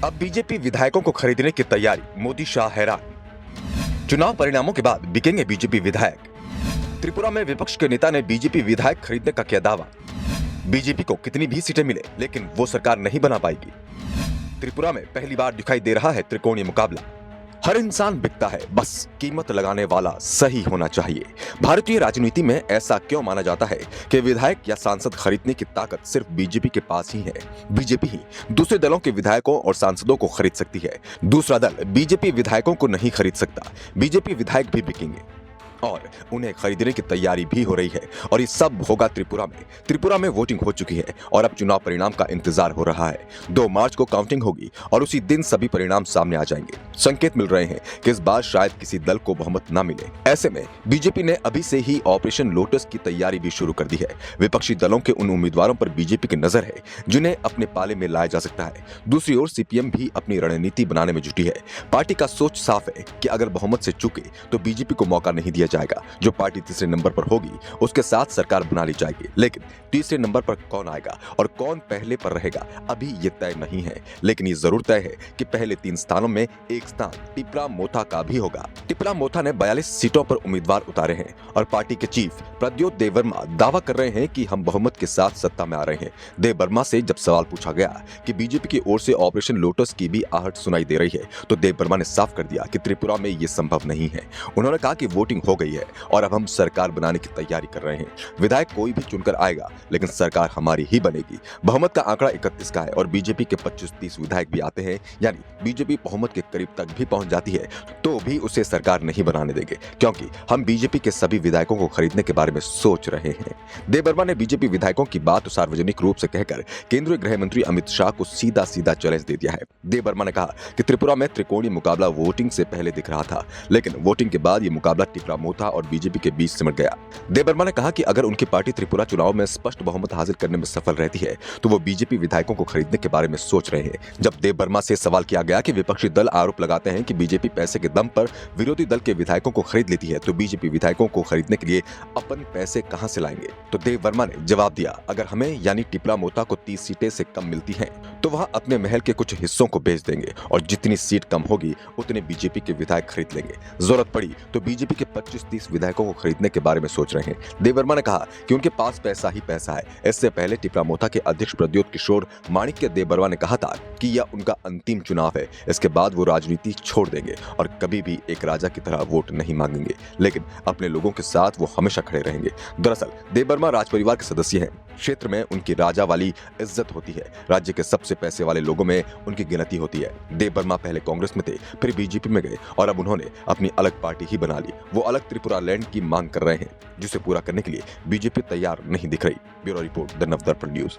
अब बीजेपी विधायकों को खरीदने की तैयारी, मोदी शाह हैरान। चुनाव परिणामों के बाद बिकेंगे बीजेपी विधायक। त्रिपुरा में विपक्ष के नेता ने बीजेपी विधायक खरीदने का किया दावा। बीजेपी को कितनी भी सीटें मिले लेकिन वो सरकार नहीं बना पाएगी। त्रिपुरा में पहली बार दिखाई दे रहा है त्रिकोणीय मुकाबला। हर इंसान बिकता है, बस कीमत लगाने वाला सही होना चाहिए। भारतीय राजनीति में ऐसा क्यों माना जाता है कि विधायक या सांसद खरीदने की ताकत सिर्फ बीजेपी के पास ही है। बीजेपी ही दूसरे दलों के विधायकों और सांसदों को खरीद सकती है, दूसरा दल बीजेपी विधायकों को नहीं खरीद सकता। बीजेपी विधायक भी बिकेंगे और उन्हें खरीदने की तैयारी भी हो रही है और ये सब होगा त्रिपुरा में। त्रिपुरा में वोटिंग हो चुकी है और अब चुनाव परिणाम का इंतजार हो रहा है। 2 मार्च को काउंटिंग होगी और उसी दिन सभी परिणाम सामने आ जाएंगे। संकेत मिल रहे हैं कि इस बार शायद किसी दल को बहुमत न मिले। ऐसे में बीजेपी ने अभी से ही ऑपरेशन लोटस की तैयारी भी शुरू कर दी है। विपक्षी दलों के उन उम्मीदवारों पर बीजेपी की नजर है जिन्हें अपने पाले में लाया जा सकता है। दूसरी ओर सीपीएम भी अपनी रणनीति बनाने में जुटी है। पार्टी का सोच साफ है कि अगर बहुमत से चूके तो बीजेपी को मौका नहीं दिया जाएगा। जो पार्टी तीसरे नंबर पर होगी उसके साथ सरकार बना ली जाएगी, लेकिन तीसरे नंबर पर कौन आएगा और कौन पहले पर रहेगा अभी ये तय नहीं है। लेकिन ये जरूर तय है कि पहले 3 स्थानों में एक स्थान टिपरा मोथा का भी होगा। टिपरा मोथा ने 42 सीटों पर उम्मीदवार उतारे हैं और पार्टी के चीफ प्रद्योत देववर्मा दावा कर रहे हैं कि हम बहुमत के साथ सत्ता में आ रहे हैं। देववर्मा से जब सवाल पूछा गया कि बीजेपी की ओर से ऑपरेशन लोटस की भी आहट सुनाई दे रही है तो देववर्मा ने साफ कर दिया कि त्रिपुरा में ये संभव नहीं है। उन्होंने कहा कि वोटिंग हो गई है और अब हम सरकार बनाने की तैयारी कर रहे हैं। विधायक कोई भी चुनकर आएगा लेकिन सरकार हमारी ही बनेगी। बहुमत का आंकड़ा 31 का है और बीजेपी के 25-30 विधायक भी आते हैं, यानी बीजेपी बहुमत के करीब तक भी पहुंच जाती है तो भी उसे सरकार नहीं बनाने देंगे, क्योंकि हम बीजेपी के सभी विधायकों को खरीदने के बारे में सोच रहे हैं। देववर्मा ने बीजेपी विधायकों की बात सार्वजनिक रूप से कहकर केंद्रीय गृह मंत्री अमित शाह को सीधा सीधा चैलेंज दे दिया है। देववर्मा ने कहा कि त्रिपुरा में त्रिकोणीय मुकाबला वोटिंग से पहले दिख रहा था, लेकिन वोटिंग के बाद ये मुकाबला टिपरा मोथा और बीजेपी के बीच सिमट गया। देववर्मा ने कहा कि अगर उनकी पार्टी त्रिपुरा चुनाव में स्पष्ट बहुमत हासिल करने में सफल रहती है तो वो बीजेपी विधायकों को खरीदने के बारे में सोच रहे हैं। जब देववर्मा से सवाल किया गया कि विपक्षी दल आरोप लगाते हैं कि बीजेपी पैसे के दम पर विरोधी दल के विधायकों को खरीद लेती है तो बीजेपी विधायकों को खरीदने के लिए अपन पैसे कहां से लाएंगे, तो देववर्मा ने जवाब दिया, अगर हमें यानी टिपरा मोथा को 30 सीटें से कम मिलती हैं तो वह अपने महल के कुछ हिस्सों को बेच देंगे और जितनी सीट कम होगी उतने बीजेपी के विधायक खरीद लेंगे। जरूरत पड़ी तो बीजेपी के 25-30 विधायकों को खरीदने के बारे में सोच रहे हैं। देववर्मा ने कहा कि उनके पास पैसा ही पैसा है। इससे पहले टिपरा मोथा के अध्यक्ष प्रद्योत किशोर माणिक्य देववर्मा ने कहा था कि यह उनका अंतिम चुनाव है, इसके बाद वो राजनीति छोड़ देंगे और कभी भी एक राजा की तरह वोट नहीं मांगेंगे, लेकिन अपने लोगों के साथ वो हमेशा खड़े रहेंगे। दरअसल देववर्मा राजपरिवार के सदस्य हैं। क्षेत्र में उनकी राजा वाली इज्जत होती है। राज्य के सबसे पैसे वाले लोगों में उनकी गिनती होती है। देववर्मा पहले कांग्रेस में थे, फिर बीजेपी में गए और अब उन्होंने अपनी अलग पार्टी ही बना ली। वो अलग त्रिपुरा लैंड की मांग कर रहे हैं जिसे पूरा करने के लिए बीजेपी तैयार नहीं दिख रही। Bureau report, the Navdarpan news.